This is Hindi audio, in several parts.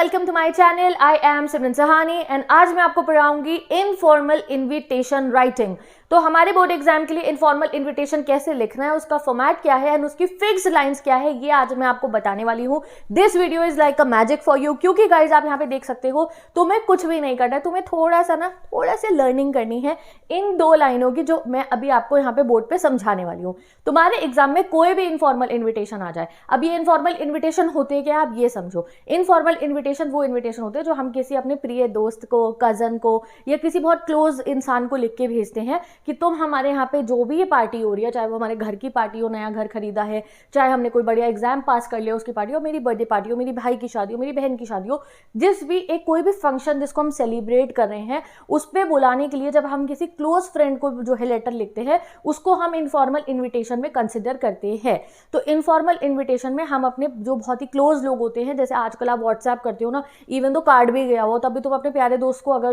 Welcome to my channel. I am Simran Sahani and आज मैं आपको पढ़ाऊंगी इनफॉर्मल इनविटेशन राइटिंग। तो हमारे बोर्ड एग्जाम के लिए इनफॉर्मल इनविटेशन कैसे लिखना है, उसका फॉर्मेट क्या है एंड उसकी फिक्स लाइंस क्या है, ये आज मैं आपको बताने वाली हूँ। This video is like a magic for you, क्योंकि गाइज आप यहाँ पे देख सकते हो तुम्हें कुछ भी नहीं करना है, तुम्हें थोड़ा सा लर्निंग करनी है इन दो लाइनों की जो मैं अभी आपको यहाँ पे बोर्ड पे समझाने वाली हूँ। तुम्हारे एग्जाम में कोई भी इनफॉर्मल इन्विटेशन आ जाए, अब ये इनफॉर्मल इन्विटेशन होते क्या आप ये समझो। इनफॉर्मल इन्विटेशन वो इन्विटेशन होते हैं जो हम किसी अपने प्रिय दोस्त को, कजन को या किसी बहुत क्लोज इंसान को लिख के भेजते हैं कि तुम हमारे यहाँ पे जो भी ये पार्टी हो रही है, चाहे वो हमारे घर की पार्टी हो, नया घर खरीदा है, चाहे हमने कोई बढ़िया एग्जाम पास कर लिया उसकी पार्टी हो, मेरी बर्थडे पार्टी हो, मेरी भाई की शादी हो, मेरी बहन की शादी हो, जिस भी एक कोई भी फंक्शन जिसको हम सेलिब्रेट कर रहे हैं उस पर बुलाने के लिए जब हम किसी क्लोज फ्रेंड को जो है लेटर लिखते हैं उसको हम इनफॉर्मल इन्विटेशन में कंसिडर करते हैं। तो इनफॉर्मल इन्विटेशन में हम अपने जो बहुत ही क्लोज लोग होते हैं, जैसे आजकल आप व्हाट्सएप करते हो ना, इवन तो कार्ड भी गया हो तब भी तुम अपने प्यारे दोस्त को अगर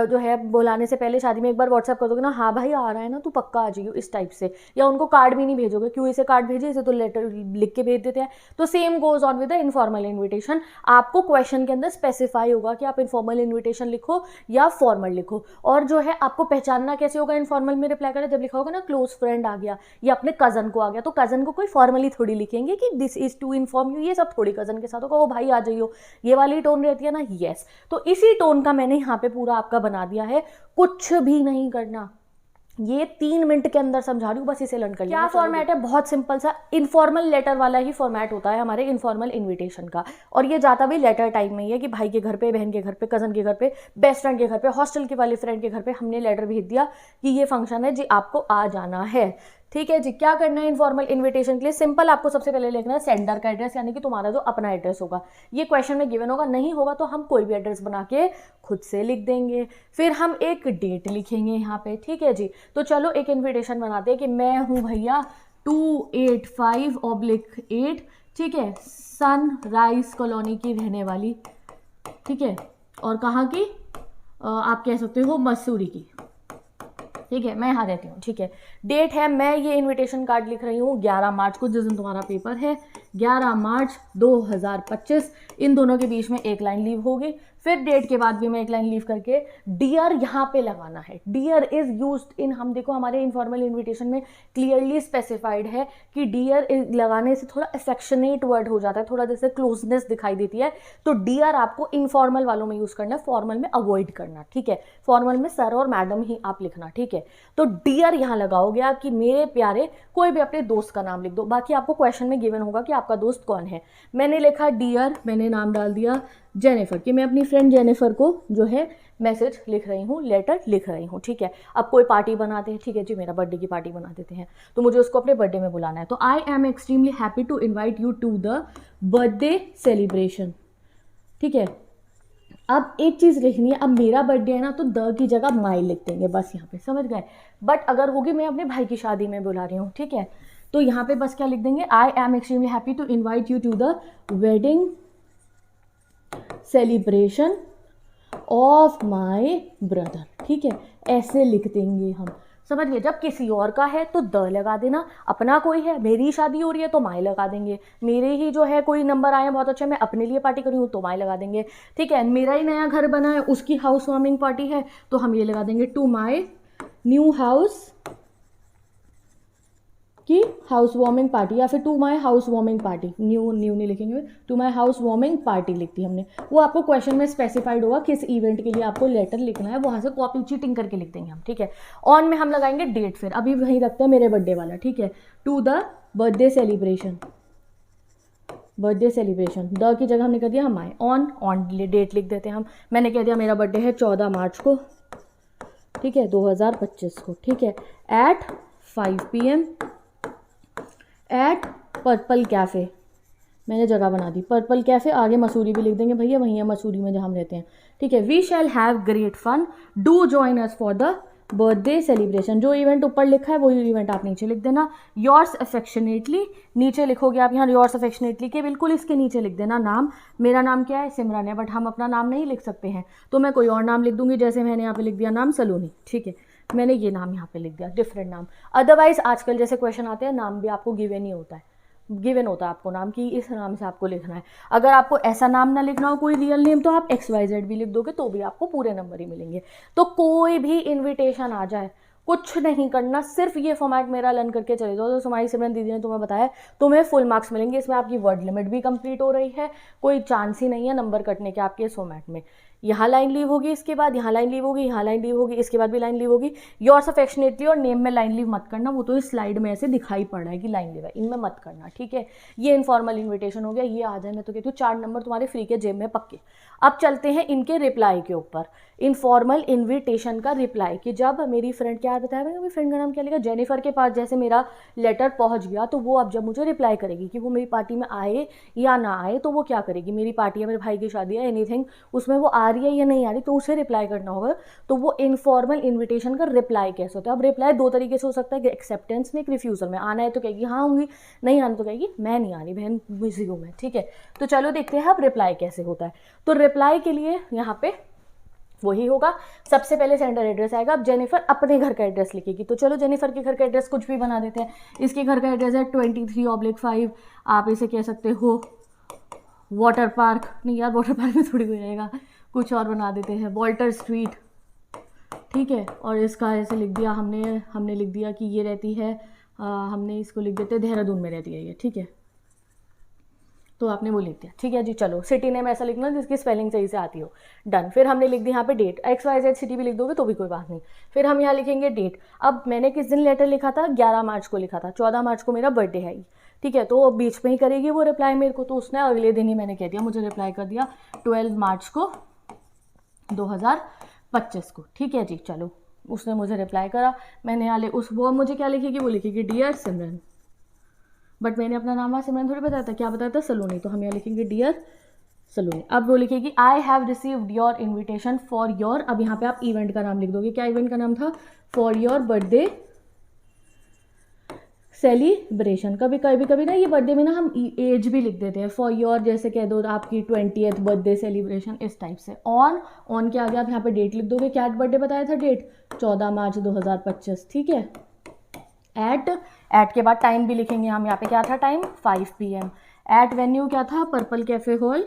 जो है बुलाने से पहले शादी में एक बार व्हाट्सएप कर दोगे ना, हाँ भाई आ रहा है ना तू पक्का आ जाइयो, इस टाइप से। या उनको कार्ड भी नहीं भेजोगे, क्यों इसे कार्ड भेजे, इसे तो लेटर लिख के भेज देते हैं। तो same goes on with the informal invitation. आपको क्वेश्चन के अंदर स्पेसिफाई होगा कि आप इनफॉर्मल इन्विटेशन लिखो या फॉर्मल लिखो, और जो है आपको पहचानना कैसे होगा इनफॉर्मल में रिप्लाई करें, जब लिखा होगा ना क्लोज फ्रेंड आ गया या अपने कजन को आ गया, तो कजन को कोई फॉर्मली थोड़ी लिखेंगे कि this is to inform you, ये सब थोड़ी कजन के साथ होगा, वो भाई आ जाइयो, ये वाली टोन रहती है ना, यस। तो इसी टोन का मैंने यहाँ पे पूरा आपका बना दिया है, कुछ भी नहीं करना, ये 3 मिनट के अंदर समझा रही हूँ, बस इसे लर्न कर लिया। क्या फॉर्मेट है, बहुत सिंपल सा इनफॉर्मल लेटर वाला ही फॉर्मेट होता है हमारे इनफॉर्मल इन्विटेशन का, और ये जाता भी लेटर टाइप में ही है कि भाई के घर पे, बहन के घर पे, कजन के घर पे, बेस्ट फ्रेंड के घर पे, हॉस्टल के वाले फ्रेंड के घर पे हमने लेटर भेज दिया कि ये फंक्शन है जी, आपको आ जाना है। ठीक है जी। क्या करना है इनफॉर्मल इन्विटेशन के लिए, सिंपल आपको सबसे पहले लिखना है सेंडर का एड्रेस, यानी कि तुम्हारा जो अपना एड्रेस होगा। ये क्वेश्चन में गिवन होगा, नहीं होगा तो हम कोई भी एड्रेस बना के खुद से लिख देंगे। फिर हम एक डेट लिखेंगे यहाँ पे, ठीक है जी। तो चलो एक इन्विटेशन बनाते हैं कि मैं हूँ भैया 285/8, ठीक है, सनराइज कॉलोनी की रहने वाली, ठीक है, और कहाँ की, आप कह सकते हो मसूरी की, ठीक है, मैं यहाँ रहती हूँ, ठीक है। डेट है, मैं ये इनविटेशन कार्ड लिख रही हूँ 11 मार्च को, जिस दिन तुम्हारा पेपर है, 11 मार्च 2025। इन दोनों के बीच में एक लाइन लीव होगी, फिर डेट के बाद भी मैं एक लाइन लीव करके डियर यहाँ पे लगाना है। डियर इज यूज्ड इन, हम देखो हमारे इनफॉर्मल इन्विटेशन में क्लियरली स्पेसिफाइड है कि डियर लगाने से थोड़ा अफेक्शनेट वर्ड हो जाता है, थोड़ा जैसे क्लोजनेस दिखाई देती है। तो डियर आपको इनफॉर्मल वालों में यूज करना है, फॉर्मल में अवॉइड करना, ठीक है। फॉर्मल में सर और मैडम ही आप लिखना, ठीक है। तो डियर यहाँ लगाओगे आप कि मेरे प्यारे, कोई भी अपने दोस्त का नाम लिख दो, बाकी आपको क्वेश्चन में गिवन होगा कि आपका दोस्त कौन है। मैंने लिखा डियर, मैंने नाम डाल दिया जेनिफर, कि मैं अपनी फ्रेंड जेनिफर को जो है मैसेज लिख रही हूँ, लेटर लिख रही हूँ, ठीक है। अब कोई पार्टी बनाते हैं, ठीक है जी, मेरा बर्थडे की पार्टी बना देते हैं, तो मुझे उसको अपने बर्थडे में बुलाना है। तो I am extremely happy to invite you to the birthday celebration, ठीक है। अब एक चीज़ लिखनी है, अब मेरा बर्थडे है ना, तो द की जगह माई लिख देंगे, बस यहाँ पे, समझ गए। बट अगर होगी मैं अपने भाई की शादी में बुला रही हूँ, ठीक है, तो यहाँ पे बस क्या लिख देंगे, I am extremely happy to invite you to the wedding celebration of my brother, ठीक है, ऐसे लिख देंगे हम, समझ गए। जब किसी और का है तो द लगा देना, अपना कोई है, मेरी शादी हो रही है तो माई लगा देंगे, मेरे ही जो है कोई नंबर आए हैं बहुत अच्छे, मैं अपने लिए पार्टी करी हूँ तो माई लगा देंगे, ठीक है। मेरा ही नया घर बना है, उसकी हाउस वार्मिंग पार्टी है, तो हम ये लगा देंगे टू माई न्यू हाउस की हाउस वार्मिंग पार्टी, या फिर to my house warming party, new नहीं लिखेंगे, to my house warming party लिख दी हमने। वो आपको क्वेश्चन में स्पेसिफाइड होगा किस इवेंट के लिए आपको लेटर लिखना है, वहां से कॉपी चीटिंग करके लिख देंगे हम, ठीक है। ऑन में हम लगाएंगे डेट, फिर अभी वहीं रखते हैं मेरे बर्थडे वाला, ठीक है, to the birthday celebration, birthday celebration, the की जगह हमने कर दिया हम आए, ऑन डेट लिख देते हैं हम। मैंने कह दिया मेरा बर्थडे है 14 मार्च को, ठीक है, 2025 को, ठीक है, at 5 PM at purple cafe, मैंने जगह बना दी पर्पल कैफ़े, आगे मसूरी भी लिख देंगे भैया, वहीं है मसूरी में जहाँ हम रहते हैं, ठीक है। We shall have great fun, do join us for the birthday celebration, जो इवेंट ऊपर लिखा है वही इवेंट आप नीचे लिख देना। योर्स अफेक्शनेटली नीचे लिखोगे आप, यहाँ योर्स अफेक्शनेटली के बिल्कुल इसके नीचे लिख देना नाम। मेरा नाम क्या है, सिमरन है, बट हम अपना नाम नहीं लिख सकते हैं, तो मैं कोई और नाम लिख दूंगी, जैसे मैंने यहाँ पे लिख दिया नाम सलोनी, ठीक है, मैंने ये नाम यहाँ पे लिख दिया, डिफरेंट नाम। अदरवाइज आजकल जैसे क्वेश्चन आते हैं नाम भी आपको गिवन ही होता है, गिवन होता है आपको नाम कि इस नाम से आपको लिखना है। अगर आपको ऐसा नाम ना लिखना हो कोई रियल नेम, तो आप XYZ भी लिख दोगे तो भी आपको पूरे नंबर ही मिलेंगे। तो कोई भी इन्विटेशन आ जाए, कुछ नहीं करना, सिर्फ ये फॉर्मेट मेरा लर्न करके चले जाओ। तो हमारी सिमरन दीदी ने तुम्हें बताया, तुम्हें फुल मार्क्स मिलेंगे। इसमें आपकी वर्ड लिमिट भी कंप्लीट हो रही है, कोई चांस ही नहीं है नंबर कटने के आपके इस फॉर्मेट में। यहाँ लाइन लीव होगी, इसके बाद यहाँ लाइन लीव होगी, यहाँ लाइन लीव होगी, इसके बाद भी लाइन लीव होगी। योर्स अफेक्शनेटली और नेम में लाइन लीव मत करना, वो तो इस स्लाइड में ऐसे दिखाई पड़ रहा है कि लाइन लीव है, इनमें मत करना, ठीक है। ये इनफॉर्मल इन्विटेशन हो गया, ये आ जाए मैं तो कहती हूँ 4 नंबर तुम्हारे फ्री के जेब में पक्के। अब चलते हैं इनके रिप्लाई के ऊपर। इनफॉर्मल इन्विटेशन का रिप्लाई कि जब मेरी फ्रेंड, क्या बताया मैंने, मेरी फ्रेंड का नाम क्या लिखा, जेनिफर के पास जैसे मेरा लेटर पहुंच गया, तो वो अब जब मुझे रिप्लाई करेगी कि वो मेरी पार्टी में आए या ना आए, तो वो क्या करेगी, मेरी पार्टी है, मेरे भाई की शादी है, एनीथिंग, उसमें वो आ रही है या नहीं आ रही, तो उसे रिप्लाई करना होगा। तो वो इनफॉर्मल इन्विटेशन का रिप्लाई कैसे होता है। अब रिप्लाई 2 तरीके से हो सकता है, कि एक्सेप्टेंस में, एक रिफ्यूजल में। आना है तो कहेगी हाँ आऊँगी, नहीं आना तो कहेगी मैं नहीं आ रही बहन, बिजी हूँ मैं, ठीक है। तो चलो देखते हैं अब रिप्लाई कैसे होता है। तो रिप्लाई के लिए यहाँ पे वही होगा, सबसे पहले सेंडर एड्रेस आएगा। अब जेनिफर अपने घर का एड्रेस लिखेगी, तो चलो जेनिफर के घर का एड्रेस कुछ भी बना देते हैं। इसके घर का एड्रेस है 23/5, आप इसे कह सकते हो वाटर पार्क, नहीं यार वाटर पार्क में थोड़ी हो जाएगा, कुछ और बना देते हैं, वॉल्टर स्ट्रीट, ठीक है। और इसका ऐसे लिख दिया हमने लिख दिया कि ये रहती है, हमने इसको लिख देते देहरादून में रहती है ये, ठीक है। तो आपने वो लिख दिया, ठीक है जी। चलो सिटी नेम ऐसा लिखना जिसकी स्पेलिंग सही से आती हो, डन। फिर हमने लिख दी यहाँ पे डेट, XYZ सिटी भी लिख दोगे तो भी कोई बात नहीं। फिर हम यहाँ लिखेंगे डेट। अब मैंने किस दिन लेटर लिखा था, 11 मार्च को लिखा था, 14 मार्च को मेरा बर्थडे है, ठीक है। तो बीच में ही करेगी वो रिप्लाई मेरे को, तो उसने अगले दिन ही मैंने कह दिया, मुझे रिप्लाई कर दिया 12 मार्च को 2025 को, ठीक है जी। चलो उसने मुझे रिप्लाई करा, मैंने यहाँ वो मुझे क्या लिखेगी, वो लिखेगी डियर सिमरन, बट मैंने अपना नाम वहाँ सिमरन थोड़ी बताया था, क्या बताया था, सलोनी। तो हम यहाँ लिखेंगे डियर सलोनी। अब वो लिखेगी I have received your invitation for your, अब यहाँ पे आप इवेंट का नाम लिख दोगे, क्या इवेंट का नाम था, फॉर योर बर्थडे सेलिब्रेशन। कभी ना ये बर्थडे में ना हम एज भी लिख देते हैं, फॉर योर जैसे कह दो आपकी 20th बर्थडे सेलिब्रेशन, इस टाइप से। ऑन के आगे आप यहाँ पे डेट लिख दोगे, क्या बर्थडे बताया था डेट, 14 मार्च 2025, ठीक है। एट के बाद टाइम भी लिखेंगे हम, यहाँ पे क्या था टाइम, 5 PM। एट वेन्यू क्या था, पर्पल कैफे हॉल,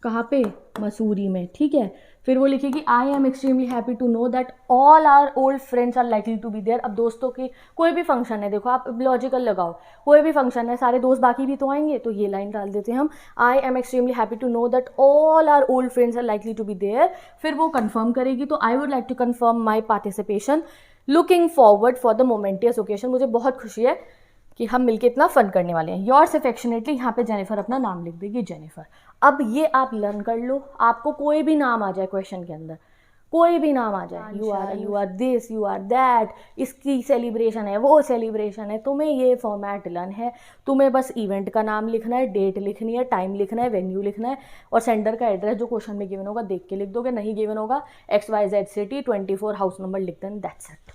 कहाँ पे, मसूरी में, ठीक है। फिर वो लिखेगी I am extremely happy to know that all our old friends are likely to be there. अब दोस्तों की कोई भी फंक्शन है, देखो आप लॉजिकल लगाओ, कोई भी फंक्शन है, सारे दोस्त बाकी भी तो आएंगे, तो ये लाइन डाल देते हैं हम, I am extremely happy to know that all our old friends are likely to be there. फिर वो कंफर्म करेगी, तो I would like to confirm my participation, looking forward for the momentous occasion. मुझे बहुत खुशी है कि हम मिलके इतना फन करने वाले हैं। योर्स अफेक्शनेटली, यहाँ पे जेनिफर अपना नाम लिख देगी, जेनिफर। अब ये आप लर्न कर लो, आपको कोई भी नाम आ जाए क्वेश्चन के अंदर, कोई भी नाम आ जाए, you are this, you are that, इसकी सेलिब्रेशन है, वो सेलिब्रेशन है, तुम्हें ये फॉर्मेट लर्न है। तुम्हें बस इवेंट का नाम लिखना है, डेट लिखनी है, टाइम लिखना है, वेन्यू लिखना है, और सेंडर का एड्रेस जो क्वेश्चन में गिवन होगा देख के लिख दोगे, नहीं गिवन होगा XYZ सिटी 24 हाउस नंबर लिख देना, दैट्स इट,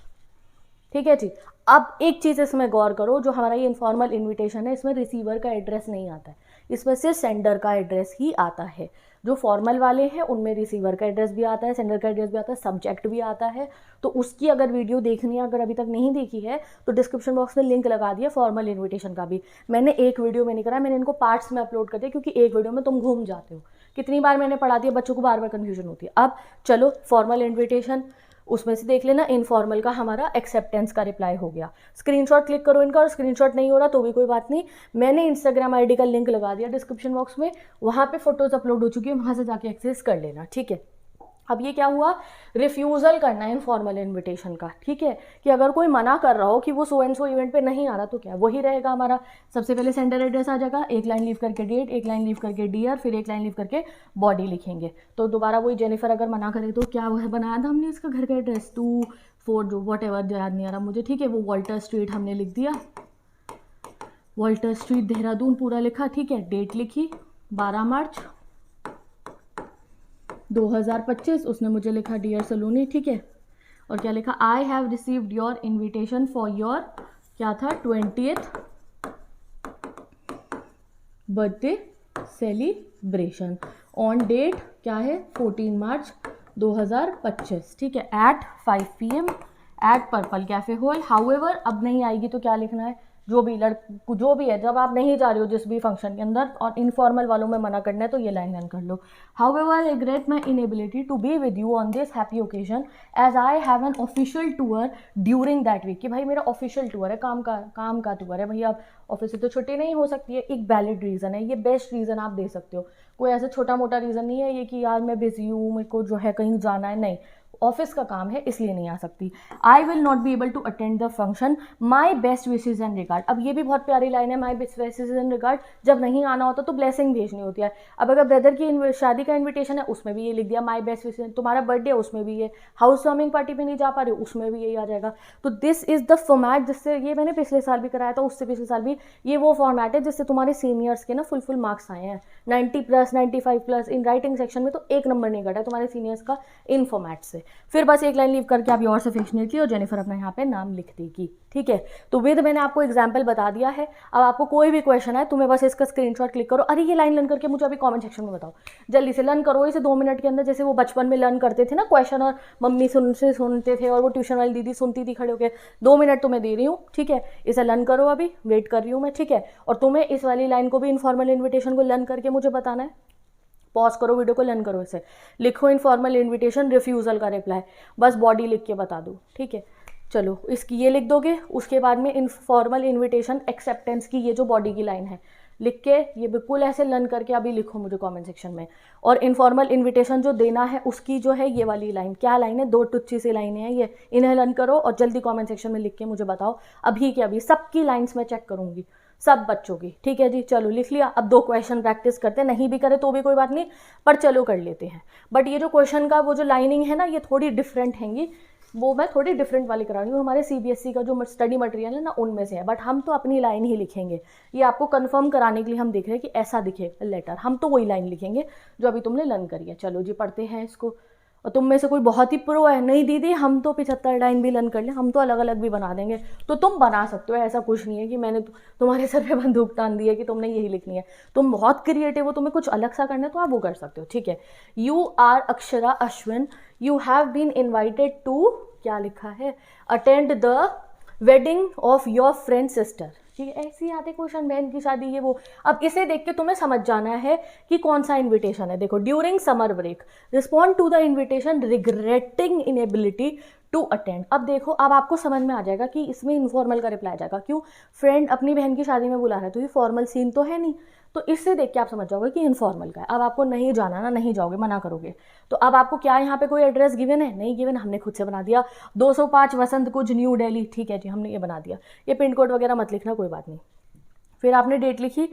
ठीक है जी। अब एक चीज़ इसमें गौर करो, जो हमारा ये इनफॉर्मल इन्विटेशन है, इसमें रिसीवर का एड्रेस नहीं आता है, इसमें सिर्फ सेंडर का एड्रेस ही आता है। जो फॉर्मल वाले हैं उनमें रिसीवर का एड्रेस भी आता है, सेंडर का एड्रेस भी आता है, सब्जेक्ट भी आता है। तो उसकी अगर वीडियो देखनी है, अगर अभी तक नहीं देखी है, तो डिस्क्रिप्शन बॉक्स में लिंक लगा दिया फॉर्मल इन्विटेशन का भी। मैंने एक वीडियो में नहीं करा, मैंने इनको पार्ट्स में अपलोड कर दिया, क्योंकि एक वीडियो में तुम घूम जाते हो। कितनी बार मैंने पढ़ा दिया, बच्चों को बार बार कन्फ्यूजन होती है। अब चलो फॉर्मल इन्विटेशन उसमें से देख लेना, इनफॉर्मल का हमारा एक्सेप्टेंस का रिप्लाई हो गया। स्क्रीनशॉट क्लिक करो इनका, और स्क्रीनशॉट नहीं हो रहा तो भी कोई बात नहीं, मैंने इंस्टाग्राम आईडी का लिंक लगा दिया डिस्क्रिप्शन बॉक्स में, वहाँ पे फोटोज अपलोड हो चुकी है, वहाँ से जाके एक्सेस कर लेना, ठीक है। अब ये क्या हुआ, रिफ्यूज़ल करना है इनफॉर्मल इन्विटेशन का, ठीक है। कि अगर कोई मना कर रहा हो कि वो सो एंड सो इवेंट पे नहीं आ रहा, तो क्या वही रहेगा हमारा। सबसे पहले सेंडर एड्रेस आ जाएगा, एक लाइन लीव करके डेट, एक लाइन लीव करके डियर, फिर एक लाइन लीव करके बॉडी लिखेंगे। तो दोबारा वही जेनिफर अगर मना करे तो क्या वह बनाया था हमने इसका घर का एड्रेस, 2-4 जो वॉट एवर याद नहीं आ रहा मुझे, ठीक है। वो वॉल्टर स्ट्रीट हमने लिख दिया, वॉल्टर स्ट्रीट देहरादून पूरा लिखा, ठीक है। डेट लिखी 12 मार्च 2025, उसने मुझे लिखा डियर सलोनी, ठीक है। और क्या लिखा, आई have received your invitation for your, क्या था, 20th birthday celebration, on date क्या है, 14 मार्च 2025, ठीक है। At 5 PM at purple cafe hall. However अब नहीं आएगी तो क्या लिखना है, जो भी है, जब आप नहीं जा रहे हो जिस भी फंक्शन के अंदर और इनफॉर्मल वालों में मना करना है तो ये लाइन लर्न कर लो। However I regret my inability to be with you on this happy occasion as I have an official tour during that week, कि भाई मेरा ऑफिशियल टूर है, काम का टूर है, भाई आप ऑफिस से तो छुट्टी नहीं हो सकती है, एक वैलिड रीज़न है, ये बेस्ट रीज़न आप दे सकते हो, कोई ऐसा छोटा मोटा रीज़न नहीं है ये कि यार मैं बिजी हूँ, मेरे को जो है कहीं जाना है, नहीं, ऑफिस का काम है इसलिए नहीं आ सकती। I will not be able to attend the function, my best wishes and regard. अब ये भी बहुत प्यारी लाइन है, my best wishes and regard, जब नहीं आना होता तो ब्लेसिंग भेजनी होती है। अब अगर ब्रदर की शादी का इन्विटेशन है उसमें भी ये लिख दिया माई बेस्ट विशेज, तुम्हारा बर्थडे है उसमें भी ये, हाउस वार्मिंग पार्टी पे नहीं जा पा रहे हो उसमें भी यही आ जाएगा। तो दिस इज द फॉर्मेट जिससे, ये मैंने पिछले साल भी कराया था, उससे पिछले साल भी, ये वो फॉर्मेट है जिससे तुम्हारे सीनियर्स के ना फुल मार्क्स आए हैं, 90+, 95+। इन राइटिंग सेक्शन में तो एक नंबर नहीं घटा तुम्हारे सीनियर्स का इन फॉर्मेट से। फिर बस एक लीव करके आप योर्स अफेक्शनेटली और जेनिफर अपना यहाँ पे नाम लिख देगी, ठीक है। तो विद मैंने आपको एग्जांपल बता दिया है। अब आपको कोई भी क्वेश्चन है तुम्हें बस इसका स्क्रीनशॉट क्लिक करो, अरे ये लाइन लर्न करके मुझे अभी कमेंट सेक्शन में बताओ, जल्दी से लर्न करो इसे 2 मिनट के अंदर, जैसे वो बचपन में लर्न करते थे ना क्वेश्चन, और मम्मी सुनते थे और वो ट्यूशन वाली दीदी सुनती थी खड़े होकर। 2 मिनट तुम्हें दे रही हूँ, ठीक है, इसे लर्न करो, अभी वेट कर रही हूँ मैं, ठीक है। और तुम्हें इस वाली लाइन को भी इनफॉर्मल इन्विटेशन को लर्न करके मुझे बताना है। पॉज करो वीडियो को, लर्न करो इसे, लिखो इनफॉर्मल इन्विटेशन रिफ्यूज़ल का रिप्लाई, बस बॉडी लिख के बता दो, ठीक है। चलो इसकी ये लिख दोगे, उसके बाद में इनफॉर्मल इन्विटेशन एक्सेप्टेंस की ये जो बॉडी की लाइन है लिख के ये बिल्कुल ऐसे लर्न करके अभी लिखो मुझे कमेंट सेक्शन में। और इनफॉर्मल इन्विटेशन जो देना है उसकी जो है ये वाली लाइन, क्या लाइन है, 2 टुच्ची सी लाइनें हैं ये, इन्हें लर्न करो और जल्दी कमेंट सेक्शन में लिख के मुझे बताओ अभी के अभी। सबकी लाइन्स मैं चेक करूँगी, सब बच्चों की, ठीक है जी। चलो लिख लिया, अब 2 क्वेश्चन प्रैक्टिस करते हैं, नहीं भी करे तो भी कोई बात नहीं, पर चलो कर लेते हैं। बट ये जो क्वेश्चन का वो जो लाइनिंग है ना ये थोड़ी डिफरेंट हैंगी, वो मैं थोड़ी डिफरेंट वाली करा रही हूँ, हमारे CBSE का जो स्टडी मटेरियल है ना उनमें से है, बट हम तो अपनी लाइन ही लिखेंगे। ये आपको कंफर्म कराने के लिए हम देख रहे हैं कि ऐसा दिखे लेटर, हम तो वही लाइन लिखेंगे जो अभी तुमने लर्न करी है। चलो जी पढ़ते हैं इसको। और तुम में से कोई बहुत ही प्रो है, नहीं दीदी हम तो 75 लाइन भी लर्न कर लें, हम तो अलग अलग भी बना देंगे, तो तुम बना सकते हो, ऐसा कुछ नहीं है कि मैंने तुम्हारे सर पे बंदूक तान दी है कि तुमने यही लिखनी है। तुम बहुत क्रिएटिव हो, तुम्हें कुछ अलग सा करना है तो आप वो कर सकते हो, ठीक है। You are Akshara Ashwin, you have been invited to, क्या लिखा है, attend the wedding of your friend sister, ठीक है। ऐसे ही आते क्वेश्चन, बहन की शादी ये वो। अब इसे देख के तुम्हें समझ जाना है कि कौन सा इन्विटेशन है। देखो, during summer break respond to the invitation regretting inability to attend. अब देखो, अब आपको समझ में आ जाएगा कि इसमें इनफॉर्मल का रिप्लाई आ जाएगा, क्यों, फ्रेंड अपनी बहन की शादी में बुला रहा है तो ये फॉर्मल सीन तो है नहीं, तो इससे देख के आप समझ जाओगे कि इनफॉर्मल का है। अब आपको नहीं जाना ना, नहीं जाओगे, मना करोगे, तो अब आपको क्या यहाँ पे कोई एड्रेस गिवन है, नहीं गिवन, हमने खुद से बना दिया, 205 वसंत कुंज न्यू दिल्ली, ठीक है जी, हमने ये बना दिया। ये पिन कोड वगैरह मत लिखना, कोई बात नहीं। फिर आपने डेट लिखी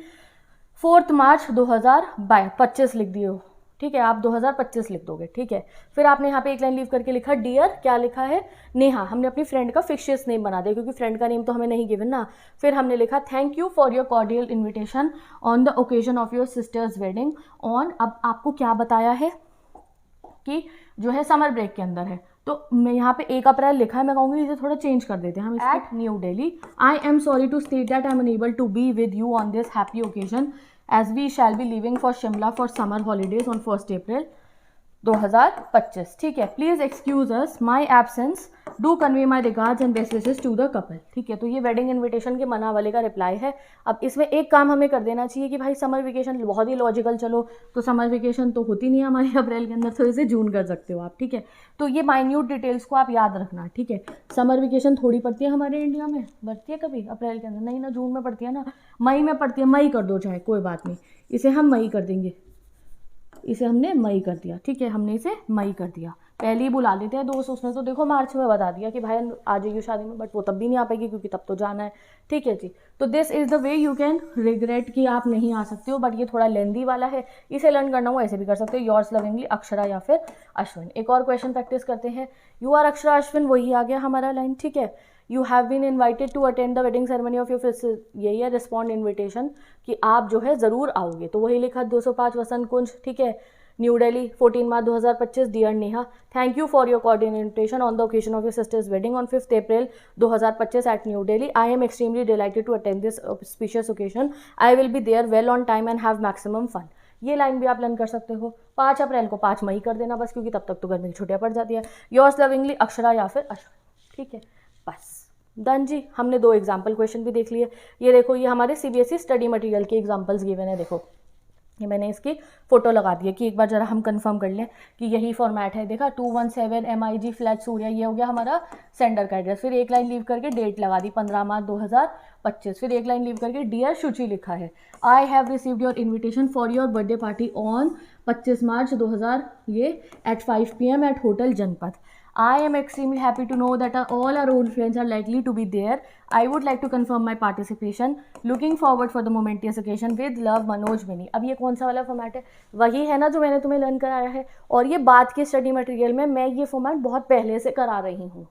4 मार्च 2025 लिख दिए हो, ठीक है, आप 2025 लिख दोगे, ठीक है। फिर आपने यहाँ पे एक लाइन लीव करके लिखा डियर, क्या लिखा है, नेहा, हमने अपनी फ्रेंड का फिक्शियस नेम बना दिया क्योंकि फ्रेंड का नेम तो हमें नहीं गिवन ना। फिर हमने लिखा thank you for your cordial invitation on the occasion of your sister's wedding on. अब आपको क्या बताया है कि जो है समर ब्रेक के अंदर है, तो मैं यहाँ पे 1 अप्रैल लिखा है, मैं कहूँगी इसे थोड़ा चेंज कर देते हैं हम, at New Delhi. I am sorry to state that I am unable to be with you on this happy occasion as we shall be leaving for Shimla for summer holidays on 1st April 2025, ठीक है। Please excuse us my absence, do convey my regards and best wishes to the couple, ठीक है। तो ये वेडिंग इन्विटेशन के मना वाले का रिप्लाई है। अब इसमें एक काम हमें कर देना चाहिए कि भाई समर वेकेशन, बहुत ही लॉजिकल, चलो तो समर वेकेशन तो होती नहीं है हमारी अप्रैल के अंदर, तो इसे जून कर सकते हो आप, ठीक है। तो ये माइन्यूट डिटेल्स को आप याद रखना, ठीक है। समर वेकेशन थोड़ी पड़ती है हमारे इंडिया में, बढ़ती है कभी अप्रैल के अंदर, नहीं ना, जून में पड़ती है ना, मई में पड़ती है, मई कर दो चाहे, कोई बात नहीं, इसे हम मई कर देंगे, इसे हमने मई कर दिया, ठीक है, हमने इसे मई कर दिया। पहले ही बुला लेते हैं दोस्त, उसने तो देखो मार्च में बता दिया कि भाई आ जाइए शादी में, बट वो तब भी नहीं आ पाएगी क्योंकि तब तो जाना है, ठीक है जी। तो this is the way you can regret कि आप नहीं आ सकते हो, बट ये थोड़ा लेंदी वाला है, इसे लर्न करना हो ऐसे भी कर सकते हो, योर्स लविंगली अक्षरा या फिर अश्विन। एक और क्वेश्चन प्रैक्टिस करते हैं, यू आर अक्षरा अश्विन, वही आ गया हमारा लाइन, ठीक है। You have been invited to attend the wedding ceremony of your फिर, यही है रिस्पॉन्ड इन्विटेशन कि आप जो है ज़रूर आओगे, तो वही लिखा 205 वसंत कुंज, ठीक है, New Delhi 14 March 2025। Dear Neha, thank you for your cordial invitation on the occasion of your sister's wedding on 5th April 2025 at New Delhi. I am extremely delighted to attend this spacious occasion, I will be there well on time and have maximum fun. ये लाइन भी आप लर्न कर सकते हो। 5 अप्रैल को 5 मई कर देना बस, क्योंकि तब तक तो गर्मी की छुट्टियां पड़ जाती है। योर्स लविंगली अक्षरा या फिर अश्विन, ठीक है, बस। डन जी, हमने 2 एग्जाम्पल क्वेश्चन भी देख लिए। ये देखो, ये हमारे सीबीएसई स्टडी मटेरियल के एग्जाम्पल्स गिवन है। देखो ये मैंने इसकी फ़ोटो लगा दी है कि एक बार जरा हम कंफर्म कर लें कि यही फॉर्मेट है। देखा 217 MIG फ्लैट सूर्या, ये हो गया हमारा सेंडर का एड्रेस। फिर एक लाइन लीव करके डेट लगा दी 15 मार्च 2025। फिर एक लाइन लीव करके डियर शुचि लिखा है। आई have received your invitation for your birthday party on 25 मार्च 2000 ये at 5 PM eight hotel Janpath. I am extremely happy to know that all our old friends are likely to be there. I would like to confirm my participation. Looking forward for the momentous occasion. With love, Manoj mini. अब ये कौन सा वाला फॉर्मेट है? वही है ना जो मैंने तुम्हें लर्न कराया है। और ये बात के स्टडी मटेरियल में मैं ये फॉर्मेट बहुत पहले से करा रही हूँ,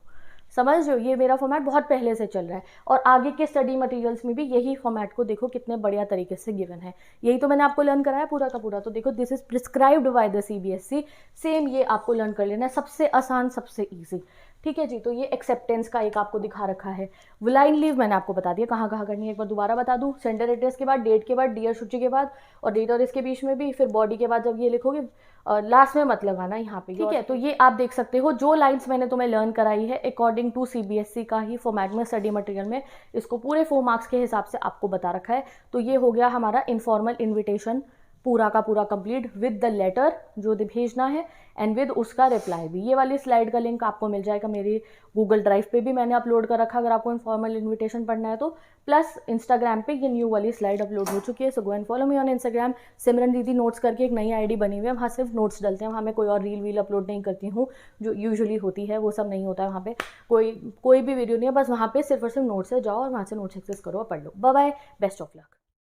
समझ रहे हो? ये मेरा फॉर्मेट बहुत पहले से चल रहा है और आगे के स्टडी मटेरियल्स में भी यही फॉर्मेट को देखो कितने बढ़िया तरीके से गिवन है। यही तो मैंने आपको लर्न कराया पूरा का पूरा। तो देखो this is prescribed by the CBSE. Same ये आपको लर्न कर लेना है, सबसे आसान सबसे ईजी। ठीक है जी। तो ये एक्सेप्टेंस का एक आपको दिखा रखा है। लाइन लीव मैंने आपको बता दिया कहाँ कहाँ करनी है, एक बार दोबारा बता दूँ। सेंडर एड्रेस के बाद, डेट के बाद, डियर शुचि के बाद और डेट और इसके बीच में भी, फिर बॉडी के बाद जब ये लिखोगे लास्ट में मत लगाना यहाँ पे, ठीक है? तो ये आप देख सकते हो जो लाइंस मैंने तुम्हें लर्न कराई है अकॉर्डिंग टू सीबीएसई का ही फॉर्मेट में स्टडी मटेरियल में, इसको पूरे 4 मार्क्स के हिसाब से आपको बता रखा है। तो ये हो गया हमारा इनफॉर्मल इन्विटेशन पूरा का पूरा कंप्लीट विद द लेटर जो भेजना है एंड विद उसका रिप्लाई भी। ये वाली स्लाइड का लिंक आपको मिल जाएगा मेरी गूगल ड्राइव पे भी मैंने अपलोड कर रखा अगर आपको इनफॉर्मल इन्विटेशन पढ़ना है तो। प्लस इंस्टाग्राम पे ये न्यू वाली स्लाइड अपलोड हो चुकी है। So go and follow me on Instagram. Simran दीदी नोट्स करके एक नई आईडी बनी हुई है, वहाँ सिर्फ नोट्स डलते हैं, वहाँ मैं कोई और रील वील अपलोड नहीं करती हूँ जो यूजुअली होती है, वो सब नहीं होता है वहाँ पे। कोई भी वीडियो नहीं है, बस वहाँ पे सिर्फ और सिर्फ नोट्स है, जाओ और वहाँ से नोट्स एक्सेस करो और पढ़ लो। Bye bye, best of luck.